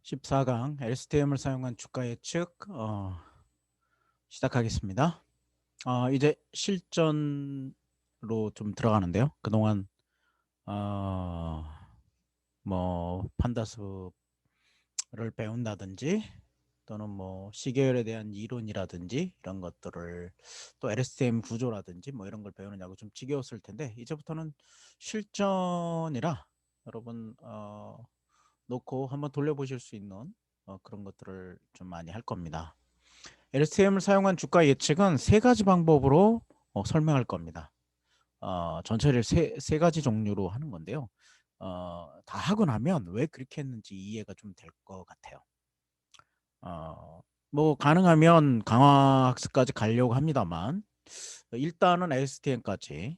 14강 LSTM을 사용한 주가 예측 시작하겠습니다. 이제 실전으로 좀 들어가는데요. 그동안 뭐 판다스를 배운다든지 또는 뭐 시계열에 대한 이론이라든지 이런 것들을 또 LSTM 구조라든지 뭐 이런 걸 배우느냐고 좀 지겨웠을 텐데 이제부터는 실전이라 여러분 놓고 한번 돌려보실 수 있는 그런 것들을 좀 많이 할 겁니다. LSTM을 사용한 주가 예측은 세 가지 방법으로 설명할 겁니다. 전체를 세 가지 종류로 하는 건데요. 다 하고 나면 왜 그렇게 했는지 이해가 좀 될 것 같아요. 뭐 가능하면 강화 학습까지 가려고 합니다만 일단은 LSTM까지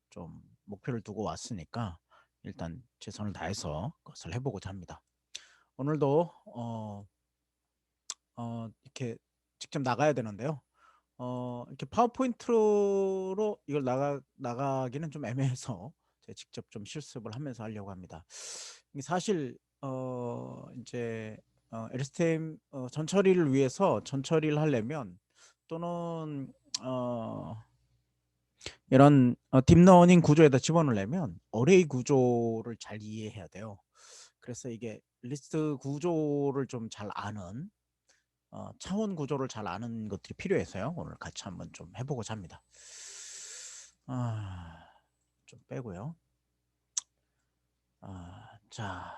좀 목표를 두고 왔으니까 일단 최선을 다해서 그것을 해보고자 합니다. 오늘도 이렇게 직접 나가야 되는데요. 이렇게 파워포인트로 이걸 나가기는 좀 애매해서 제가 직접 좀 실습을 하면서 하려고 합니다. 이게 사실 이제 LSTM 전처리를 위해서 전처리를 하려면 또는 이런 딥러닝 구조에다 집어넣으려면 어레이 구조를 잘 이해해야 돼요. 그래서 이게 리스트 구조를 좀 잘 아는 차원 구조를 잘 아는 것들이 필요해서요. 오늘 같이 한번 좀 해보고자 합니다. 좀 빼고요. 자,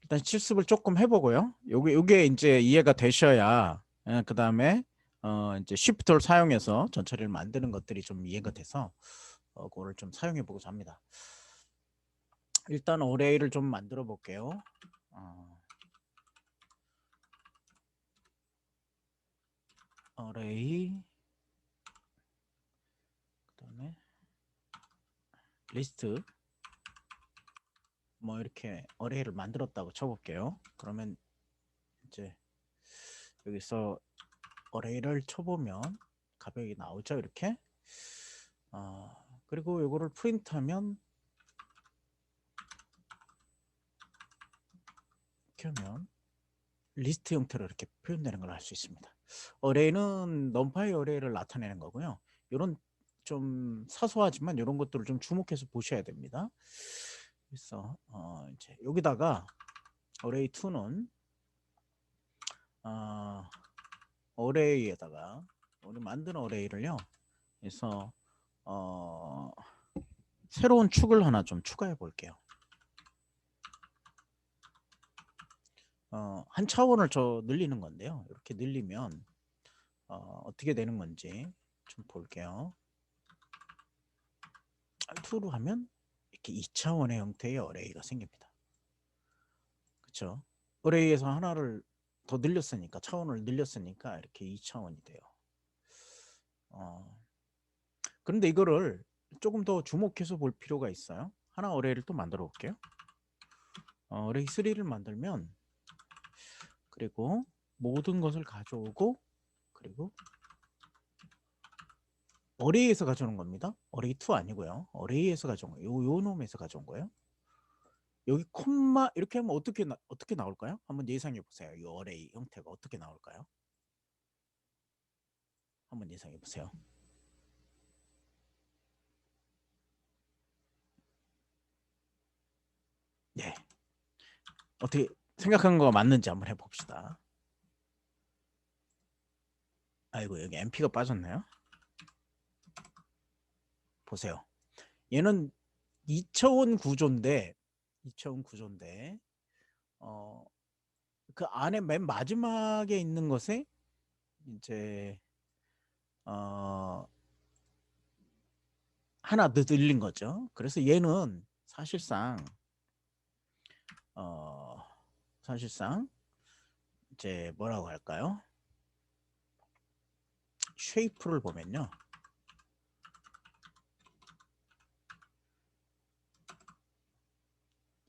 일단 실습을 조금 해보고요. 요게 이제 이해가 되셔야 그 다음에 이제 쉬프트를 사용해서 전처리를 만드는 것들이 좀 이해가 돼서 그거를 좀 사용해보고자 합니다. 일단 어레이를 좀 만들어 볼게요. 어레이 그다음에 리스트 뭐 이렇게 어레이를 만들었다고 쳐볼게요. 그러면 이제 여기서 어레이를 쳐보면 가격이 나오죠. 이렇게 그리고 이거를 프린트하면 이렇게 하면 리스트 형태로 이렇게 표현되는 걸 알 수 있습니다. 어레이는 넘파이 어레이를 나타내는 거고요. 이런 좀 사소하지만 이런 것들을 좀 주목해서 보셔야 됩니다. 그래서 이제 여기다가 어레이 2는 어레이에다가 우리 만든 어레이를요. 그래서 새로운 축을 하나 좀 추가해 볼게요. 한 차원을 늘리는 건데요. 이렇게 늘리면 어떻게 되는 건지 좀 볼게요. 2로 하면 이렇게 2차원의 형태의 어레이가 생깁니다. 그렇죠? 어레이에서 하나를 더 늘렸으니까 차원을 늘렸으니까 이렇게 2차원이 돼요. 그런데 이거를 조금 더 주목해서 볼 필요가 있어요. 하나 어레이를 또 만들어 볼게요. 어레이 3를 만들면 그리고 모든 것을 가져오고 그리고 어레이에서 가져오는 겁니다. 어레이 2 아니고요. 어레이에서 가져온 거예요. 요 놈에서 가져온 거예요. 여기 콤마 이렇게 하면 어떻게 나올까요? 한번 예상해 보세요. 이 어레이 형태가 어떻게 나올까요? 한번 예상해 보세요. 네. 어떻게 생각한 거 맞는지 한번 해봅시다. 아이고 여기 MP가 빠졌네요. 보세요. 얘는 2차원 구조인데 그 안에 맨 마지막에 있는 것에 이제 하나 더 늘린 거죠. 그래서 얘는 사실상 이제 뭐라고 할까요? 쉐이프를 보면요.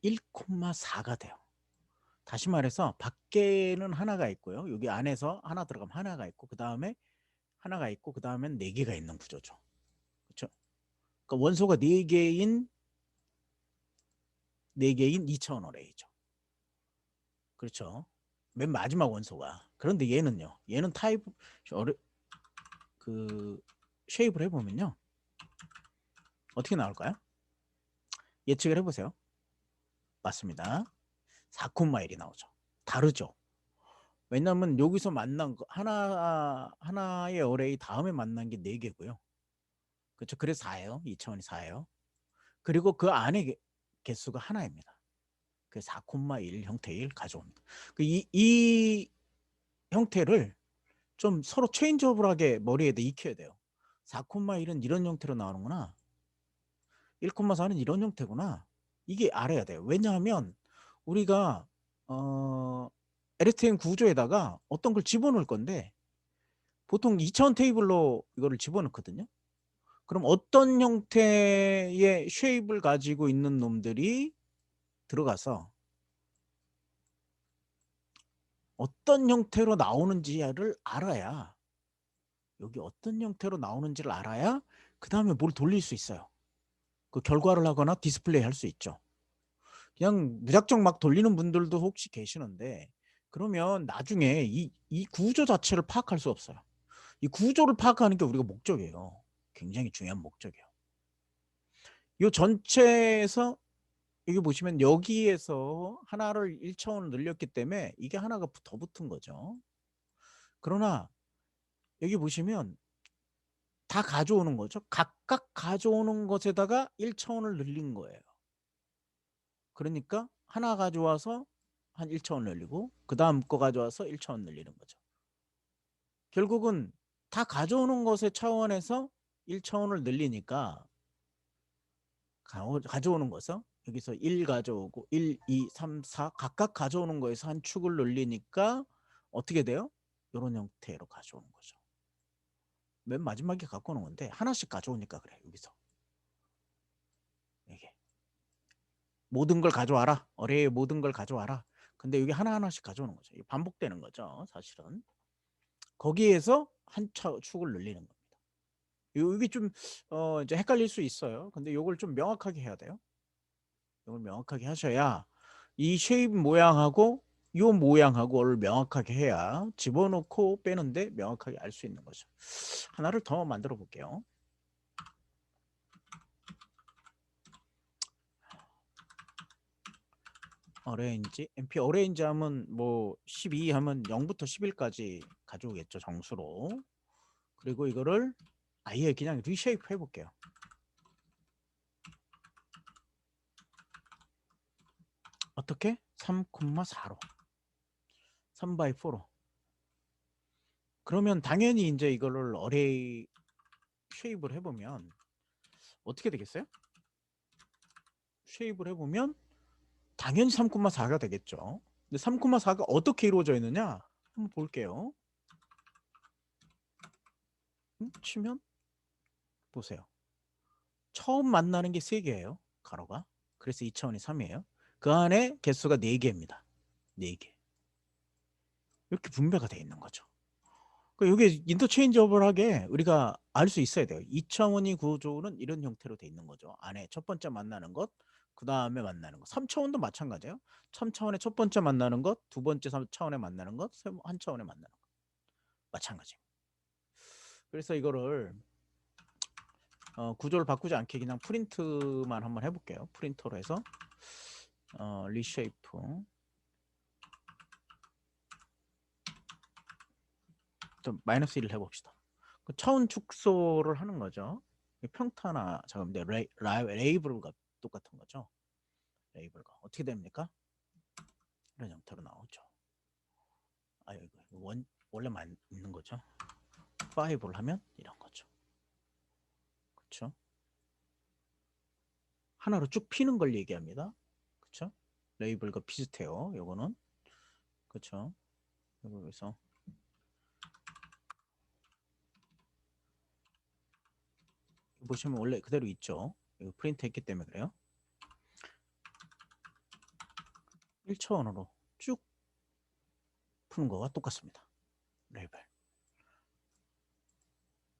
1,4가 돼요. 다시 말해서 밖에는 하나가 있고요. 여기 안에서 하나 들어가면 하나가 있고 그 다음에 하나가 있고 그 다음엔 4개가 있는 구조죠. 그렇죠? 그러니까 원소가 4개인 2차원 어레이죠. 그렇죠. 맨 마지막 원소가. 그런데 얘는요. 얘는 타입 그 쉐입을 해보면요. 어떻게 나올까요? 예측을 해보세요. 맞습니다. 4콤마일이 나오죠. 다르죠. 왜냐하면 여기서 만난 거 하나의 어레이 다음에 만난 게 4개고요. 그렇죠. 그래서 4예요. 2차원이 4예요. 그리고 그 안에 개수가 하나입니다. 그 4,1 형태를 가져옵니다. 이 형태를 좀 서로 체인지업을하게 머리에다 익혀야 돼요. 4,1은 이런 형태로 나오는구나. 1,4는 이런 형태구나. 이게 알아야 돼요. 왜냐하면 우리가 LSTM 구조에다가 어떤 걸 집어넣을 건데 보통 2차원 테이블로 이거를 집어넣거든요. 그럼 어떤 형태의 쉐입을 가지고 있는 놈들이 들어가서 어떤 형태로 나오는지를 알아야 여기 어떤 형태로 나오는지를 알아야 그 다음에 뭘 돌릴 수 있어요. 그 결과를 하거나 디스플레이 할 수 있죠. 그냥 무작정 막 돌리는 분들도 혹시 계시는데 그러면 나중에 이 구조 자체를 파악할 수 없어요. 이 구조를 파악하는 게 우리가 목적이에요. 굉장히 중요한 목적이에요. 이 전체에서 여기 보시면 여기에서 하나를 1차원을 늘렸기 때문에 이게 하나가 더 붙은 거죠. 그러나 여기 보시면 다 가져오는 거죠. 각각 가져오는 것에다가 1차원을 늘린 거예요. 그러니까 하나 가져와서 한 1차원 늘리고 그 다음 거 가져와서 1차원 늘리는 거죠. 결국은 다 가져오는 것의 차원에서 1차원을 늘리니까 가져오는 것은 여기서 1 가져오고 1, 2, 3, 4 각각 가져오는 거에서 한 축을 늘리니까 어떻게 돼요? 이런 형태로 가져오는 거죠. 맨 마지막에 갖고 오는 건데 하나씩 가져오니까 그래. 여기서 이게 모든 걸 가져와라. 어뢰의 모든 걸 가져와라. 근데 여기 하나하나씩 가져오는 거죠. 반복되는 거죠. 사실은. 거기에서 한 축을 늘리는 겁니다. 이게 좀 이제 헷갈릴 수 있어요. 근데 이걸 좀 명확하게 해야 돼요. 이걸 명확하게 하셔야 이 쉐입 모양하고 이 모양하고를 명확하게 해야 집어넣고 빼는데 명확하게 알 수 있는 거죠. 하나를 더 만들어 볼게요. 어레인지 MP 어레인지 하면 뭐 12 하면 0부터 11까지 가져오겠죠. 정수로. 그리고 이거를 아예 그냥 리쉐이프 해볼게요. 어떻게? 3,4로 3x4로. 그러면 당연히 이제 이거를 어레이 쉐입을 해보면 어떻게 되겠어요? 쉐입을 해보면 당연히 3,4가 되겠죠. 근데 3,4가 어떻게 이루어져 있느냐? 한번 볼게요. 치면 보세요. 처음 만나는 게 3개예요. 가로가. 그래서 2차원이 3이에요. 그 안에 개수가 4개입니다. 4개. 이렇게 분배가 되어 있는 거죠. 그러니까 이게 인터체인저블하게 우리가 알 수 있어야 돼요. 2차원이 구조는 이런 형태로 돼 있는 거죠. 안에 첫 번째 만나는 것, 그 다음에 만나는 것. 3차원도 마찬가지예요. 3차원의 첫 번째 만나는 것, 두 번째 3차원에 만나는 것, 한 차원에 만나는 것. 마찬가지. 그래서 이거를 구조를 바꾸지 않게 그냥 프린트만 한번 해볼게요. 프린터로 해서 리쉐이프 좀 마이너스 1을 해봅시다. 그 차원 축소를 하는 거죠. 평타나 작업인데 레이블과 똑같은 거죠. 레이블과 어떻게 됩니까? 이런 형태로 나오죠. 아 이거 원래만 있는 거죠. 5를 하면 이런 거죠. 그렇죠? 하나로 쭉 피는 걸 얘기합니다. 그렇죠? 레이블과 비슷해요. 요거는 그렇죠. 여기서 보시면 원래 그대로 있죠. 이거 프린트 했기 때문에 그래요. 1차원으로 쭉 푸는 거와 똑같습니다. 레벨.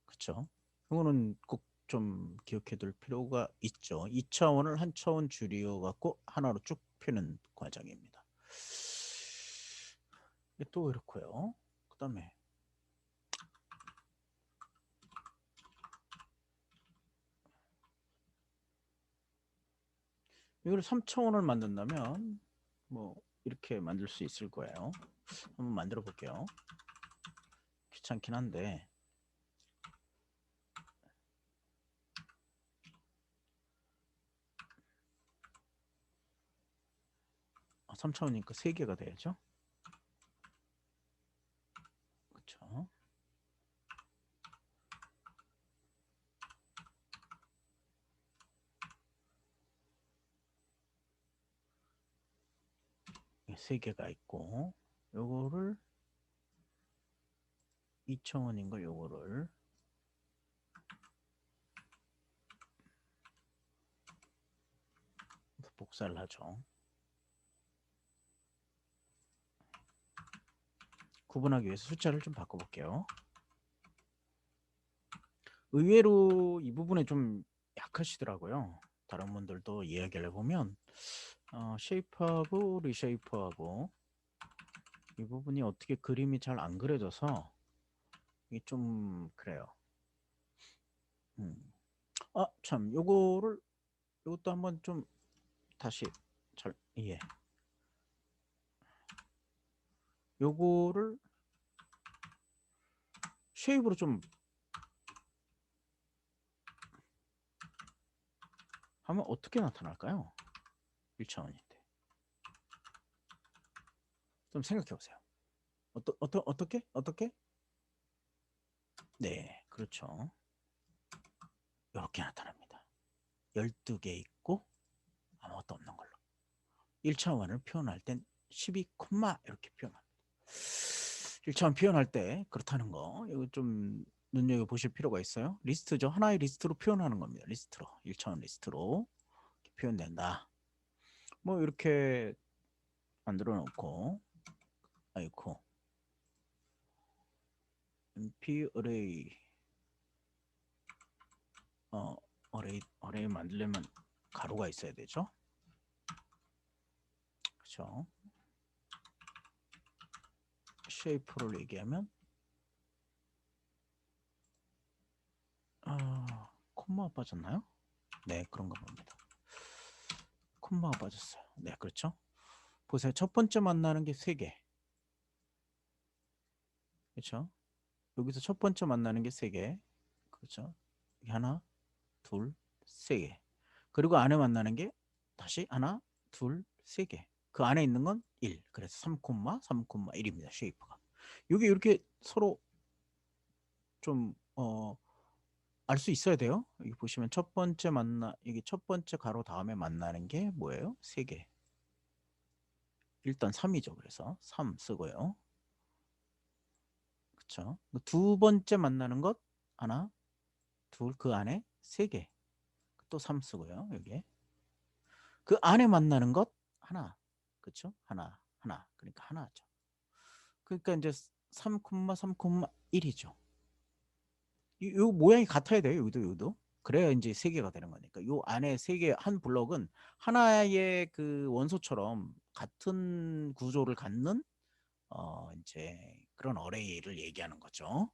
그쵸? 이거는 꼭 좀 기억해 둘 필요가 있죠. 2차원을 한 차원 줄여 갖고 하나로 쭉 펴는 과정입니다. 이게 또 이렇고요. 그 다음에 이걸 3차원을 만든다면 뭐 이렇게 만들 수 있을 거예요. 한번 만들어 볼게요. 귀찮긴 한데 아, 3차원이니까 3개가 돼야죠. 그렇죠. 세 개가 있고 요거를 2차원인 걸 요거를 복사를 하죠. 구분하기 위해서 숫자를 좀 바꿔볼게요. 의외로 이 부분에 좀 약하시더라고요. 다른 분들도 이야기를 해보면 쉐이프하고 리쉐이프하고 이 부분이 어떻게 그림이 잘 안 그려져서 이게 좀 그래요. 참 요것도 한번 좀 다시 잘 요거를 쉐입으로 좀 하면 어떻게 나타날까요? 1차원인데 좀 생각해 보세요. 어떻게? 네, 그렇죠. 이렇게 나타납니다. 12개 있고 아무것도 없는 걸로. 1차원을 표현할 땐 12, 이렇게 표현합니다. 1차원 표현할 때 그렇다는 거 이거 좀 눈여겨보실 필요가 있어요. 리스트죠. 하나의 리스트로 표현하는 겁니다. 리스트로. 1차원 리스트로 표현된다. 뭐 이렇게 만들어 놓고 아이고 np array 어레이 만들려면 가로가 있어야 되죠. 그렇죠. 쉐이프를 얘기하면 콤마가 빠졌나요? 네, 그런가 봅니다. 콤마가 빠졌어요. 네, 그렇죠. 보세요. 첫 번째 만나는 게 3개. 그렇죠. 여기서 첫 번째 만나는 게 3개. 그렇죠. 하나, 둘, 3개. 그리고 안에 만나는 게 다시 하나, 둘, 3개. 그 안에 있는 건 1. 그래서 3, 3,1입니다. 쉐이프가. 이게 이렇게 서로 좀 알 수 있어야 돼요. 여기 보시면 이게 첫 번째 가로 다음에 만나는 게 뭐예요? 3개. 일단 3이죠. 그래서 3 쓰고요. 그쵸? 두 번째 만나는 것 하나, 둘, 그 안에 3개. 또 3 쓰고요. 여기에. 그 안에 만나는 것 하나. 그쵸? 하나. 그러니까 하나죠. 그러니까 이제 3,3,1이죠. 요 모양이 같아야 돼요. 여기도. 그래야 이제 3개가 되는 거니까. 요 안에 3개 한 블럭은 하나의 그 원소처럼 같은 구조를 갖는 이제 그런 어레이를 얘기하는 거죠.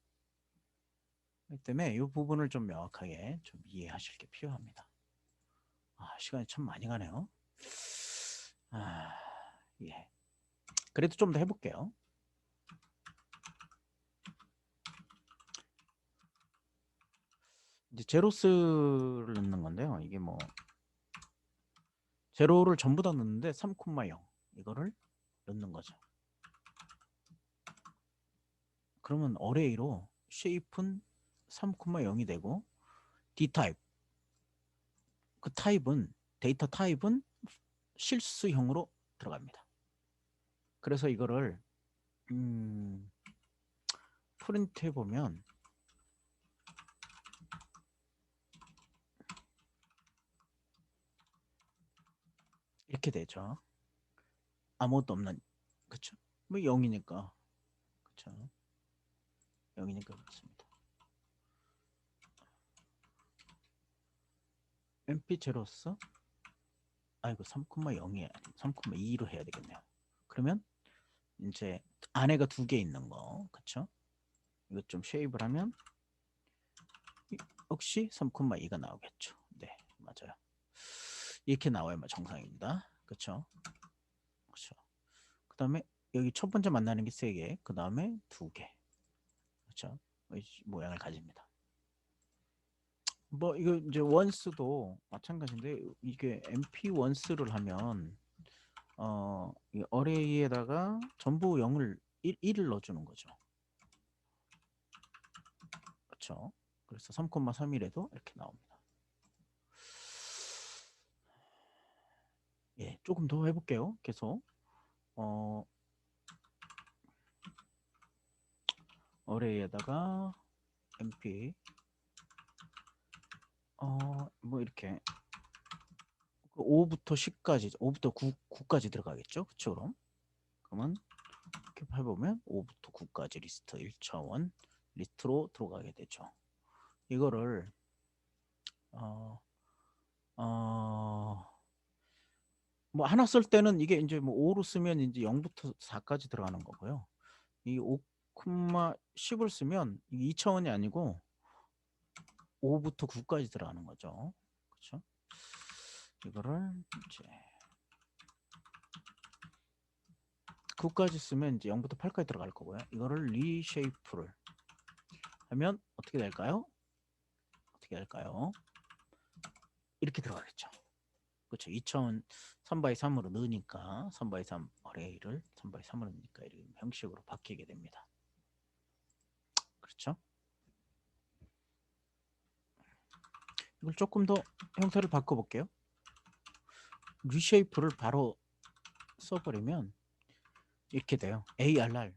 그렇기 때문에 이 부분을 좀 명확하게 좀 이해하실 게 필요합니다. 시간이 참 많이 가네요. 예. 그래도 좀 더 해볼게요. 이제 제로스를 넣는 건데요. 이게 뭐 제로를 전부 다 넣는데 3,0 이거를 넣는 거죠. 그러면 어레이로 쉐입은 3,0이 되고 D타입 그 타입은 데이터 타입은 실수형으로 들어갑니다. 그래서 이거를 프린트 해보면 이렇게 되죠. 아무것도 없는 그쵸? 뭐 0이니까 그쵸? 0이니까 그렇습니다. mp 제로스 이거 3,0이 아니고 3,2로 해야 되겠네요. 그러면 이제 안에가 두 개 있는 거, 그쵸? 이거 좀 쉐입을 하면 역시 3,2가 나오겠죠. 네, 맞아요. 이렇게 나와야만 정상입니다. 그쵸? 그쵸? 그 다음에 여기 첫 번째 만나는 게 3개, 그 다음에 2개. 그쵸? 모양을 가집니다. 뭐 이거 이제 원스도 마찬가지인데, 이게 MP 원스를 하면 이 어레이에다가 전부 0을 1을 넣어주는 거죠. 그렇죠? 그래서 3,31에도 이렇게 나옵니다. 예, 조금 더 해볼게요. 계속 어레이에다가 MP 뭐 이렇게 5부터 10까지, 5부터 9까지 들어가겠죠? 그쵸? 그러면 이렇게 해보면 5부터 9까지 리스트 1차원 리스트로 들어가게 되죠. 이거를 뭐 하나 쓸 때는 이게 이제 뭐 5로 쓰면 이제 0부터 4까지 들어가는 거고요. 이 5,10을 쓰면 2차원이 아니고 5부터 9까지 들어가는 거죠. 그렇죠? 이거를 이제 9까지 쓰면 이제 0부터 8까지 들어갈 거고요. 이거를 리쉐이프를 하면 어떻게 될까요? 어떻게 될까요? 이렇게 들어가겠죠. 그렇죠. 2차원 3x3으로 넣으니까 3x3 어레이를 3x3으로 넣으니까 이런 형식으로 바뀌게 됩니다. 그렇죠? 이걸 조금 더 형태를 바꿔볼게요. 리쉐이프를 바로 써버리면 이렇게 돼요. ARR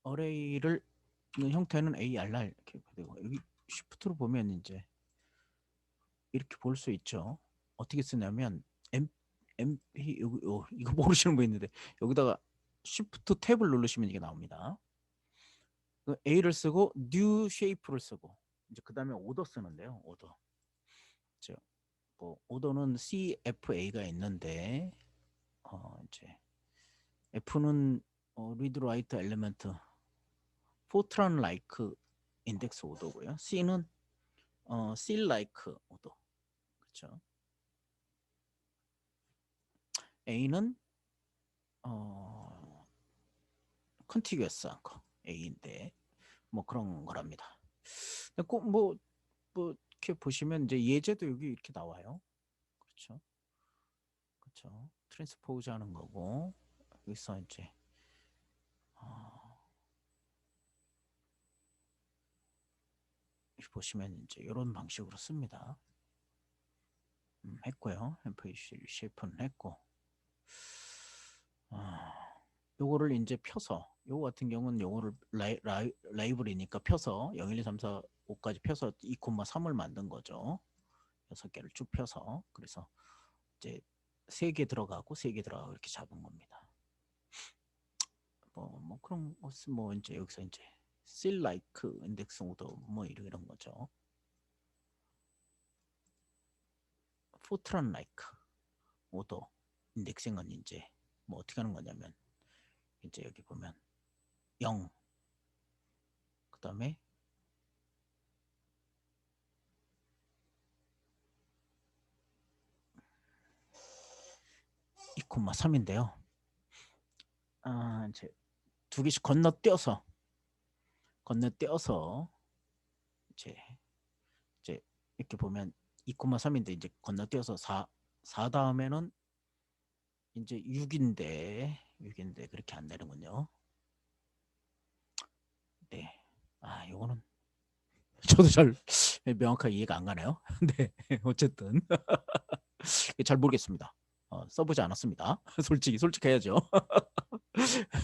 어레이를 형태는 ARR 이렇게 되고, 여기 쉬프트로 보면 이제 이렇게 볼 수 있죠. 어떻게 쓰냐면 MP 이거 모르시는 분 있는데, 여기다가 쉬프트 탭을 누르시면 이게 나옵니다. A를 쓰고 new shape를 쓰고, 이제 그 다음에 오더 쓰는데요. 오더. 뭐 오더는 CFA가 있는데 이제 F는 read write element fortran like 인덱스 오더고요. C는 seal like 오더. 그렇죠? A는 contiguous한 거 A인데 뭐 그런 거랍니다. 꼭뭐 이렇게 보시면 이제 예제도 여기 이렇게 나와요. 그렇죠? 그렇죠? 트랜스포즈 하는 거고, 여기서 이제 보시면 이제 이런 방식으로 씁니다. 했고요. 엠프이시 쉐이프는 했고, 요거를 이제 펴서, 요거 같은 경우는 요거를 라이브리니까 펴서 0, 1, 2, 3, 4, 5까지 펴서 2,3을 만든 거죠. 6개를 쭉 펴서. 그래서 이제 3개 들어가고 3개 들어가고 이렇게 잡은 겁니다. 뭐 그런 것은 뭐 이제 여기서 이제 seal like 인덱스 오더 뭐 이런 거죠. fortran like 오더 인덱싱은 이제 뭐 어떻게 하는 거냐면, 이제 여기 보면 0, 그 다음에 2,3인데요. 이제 2개씩 건너뛰어서 이제 이렇게 보면 2,3인데 이제 건너뛰어서 4 다음에는 이제 6인데 그렇게 안 되는군요. 네. 요거는 저도 잘 명확하게 이해가 안 가네요. 네. 어쨌든 잘 모르겠습니다. 써보지 않았습니다. 솔직해야죠.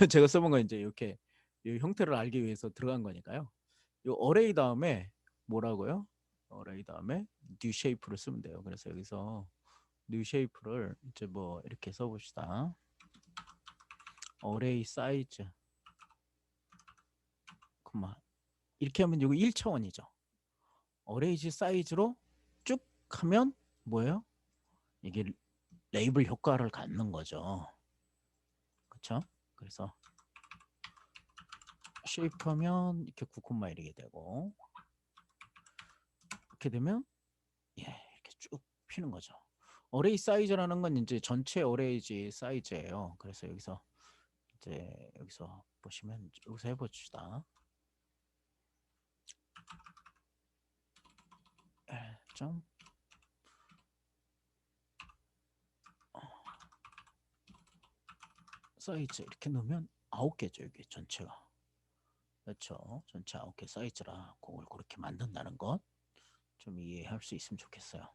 제가 써본 건 이제 이렇게 이 형태를 알기 위해서 들어간 거니까요. 이 어레이 다음에 뭐라고요? 어레이 다음에 new shape를 쓰면 돼요. 그래서 여기서 new shape를 이제 뭐 이렇게 써봅시다. 어레이 사이즈, 이렇게 하면 이거 1차원이죠. 어레이지 사이즈로 쭉 하면 뭐예요? 이게 레이블 효과를 갖는 거죠. 그렇죠? 그래서 쉐이프하면 이렇게 9콤마 이렇게 되고 이렇게 되면 예, 이렇게 쭉 피는 거죠. 어레이 사이즈라는 건 이제 전체 어레이지 사이즈예요. 그래서 여기서 이제 여기서 보시면 여기서 해봅시다. 점 사이즈 이렇게 넣으면 9개죠. 이게 전체가. 그렇죠. 전체 9개 사이즈라 그걸 그렇게 만든다는 것 좀 이해할 수 있으면 좋겠어요.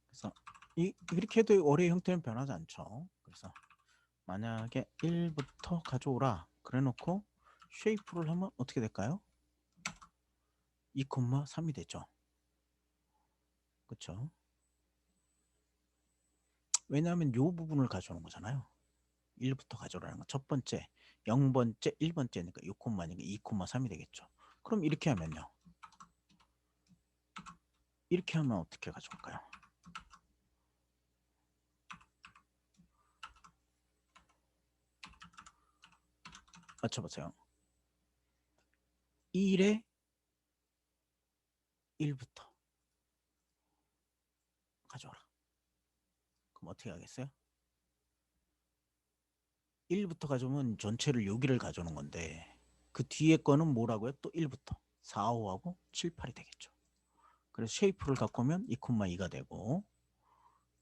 그래서 이렇게 해도 어레이 형태는 변하지 않죠. 그래서 만약에 1부터 가져오라 그래 놓고 쉐이프를 하면 어떻게 될까요? 2,3이 되죠. 그렇죠. 왜냐하면 이 부분을 가져오는 거잖아요. 1부터 가져오라는 건 첫 번째, 0번째, 1번째니까 6,2니까 2,3이 되겠죠. 그럼 이렇게 하면요. 이렇게 하면 어떻게 가져올까요? 맞춰보세요. 1에 1부터 가져와라. 그럼 어떻게 하겠어요? 1부터 가져오면 전체를 여기를 가져오는 건데 그 뒤에 거는 뭐라고요? 또 1부터 4, 5하고 7, 8이 되겠죠. 그래서 쉐이프를 갖고 오면 2,2가 되고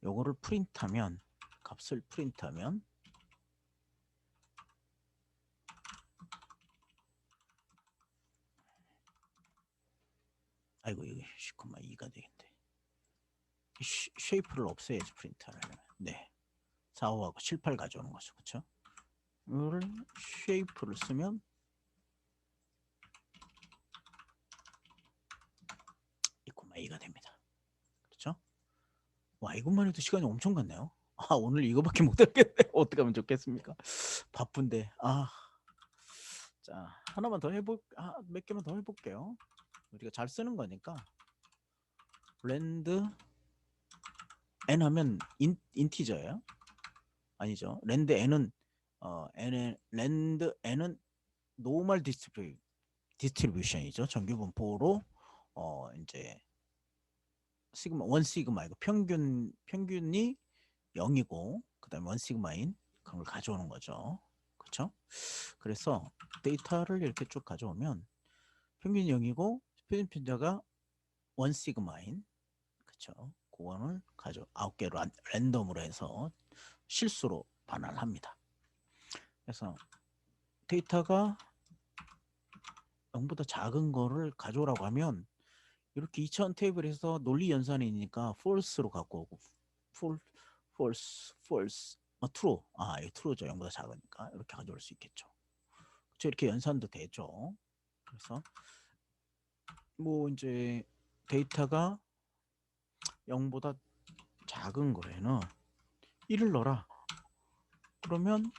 요거를 프린트하면 값을 프린트하면 아이고 이거 10,2가 되겠네. 쉐이프를 없애야지 프린트하려면. 네. 4, 5하고 7, 8 가져오는 거죠. 그렇죠? 이거를 쉐이프를 쓰면 2,2가 됩니다. 그렇죠? 와 이것만 해도 시간이 엄청 갔네요. 아 오늘 이거밖에 못 하겠네. 어떻게 하면 좋겠습니까? 바쁜데. 자 하나만 더 몇 개만 더 해볼게요. 우리가 잘 쓰는 거니까 랜드 n 하면 인티저예요? 아니죠. 랜드 n은 랜드 n은 노멀 디스트리뷰션이죠. 정규 분포로 이제 시그마 원 시그마이고 평균이 0이고 그다음에 원 시그마인 그걸 가져오는 거죠. 그렇죠? 그래서 데이터를 이렇게 쭉 가져오면 평균이 0이고 표준편자가 원 시그마인 그렇죠? 그거를 9개로 랜덤으로 해서 실수로 반환합니다. 그래서 데이터가 0보다 작은 거를 가져오라고 하면 이렇게 2차원 테이블에서 논리 연산이니까 false로 갖고 오고 false true 이거 true죠. 0보다 작으니까 이렇게 가져올 수 있겠죠. 그렇죠? 이렇게 연산도 되죠. 그래서 뭐 이제 데이터가 0보다 작은 거에는 1을 넣어라. 그러면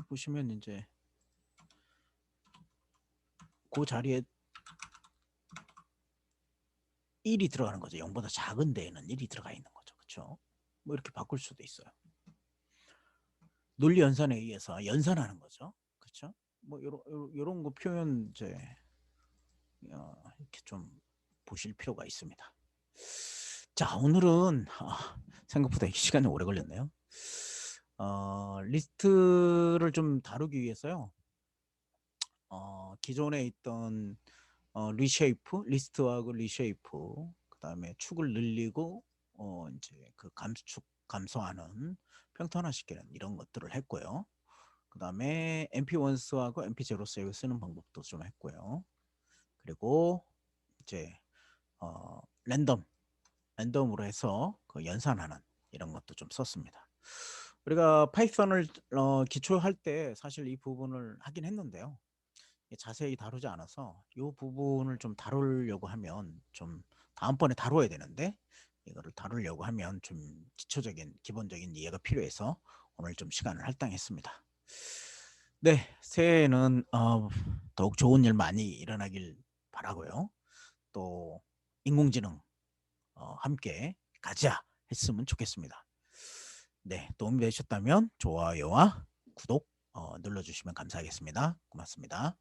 보시면 이제 그 자리에 1이 들어가는 거죠. 0보다 작은 데에는 1이 들어가 있는 거죠. 그렇죠? 뭐 이렇게 바꿀 수도 있어요. 논리 연산에 의해서 연산하는 거죠. 그렇죠? 뭐 요런 거 표현 이제 이렇게 좀 보실 필요가 있습니다. 자, 오늘은 생각보다 시간이 오래 걸렸네요. 리스트를 좀 다루기 위해서요. 기존에 있던 리스트하고 리쉐이프, 그다음에 축을 늘리고 이제 그 감축 감소하는 평탄화시키는 이런 것들을 했고요. 그다음에 MP1스하고 MP0스 쓰는 방법도 좀 했고요. 그리고 이제 랜덤으로 해서 그 연산하는 이런 것도 좀 썼습니다. 우리가 파이썬을 기초할 때 사실 이 부분을 하긴 했는데요. 자세히 다루지 않아서 이 부분을 좀 다루려고 하면 좀 다음번에 다뤄야 되는데 이거를 다루려고 하면 좀 기본적인 이해가 필요해서 오늘 좀 시간을 할당했습니다. 네, 새해에는 더욱 좋은 일 많이 일어나길 바라고요. 또 인공지능 함께 가자 했으면 좋겠습니다. 네, 도움이 되셨다면 좋아요와 구독 눌러주시면 감사하겠습니다. 고맙습니다.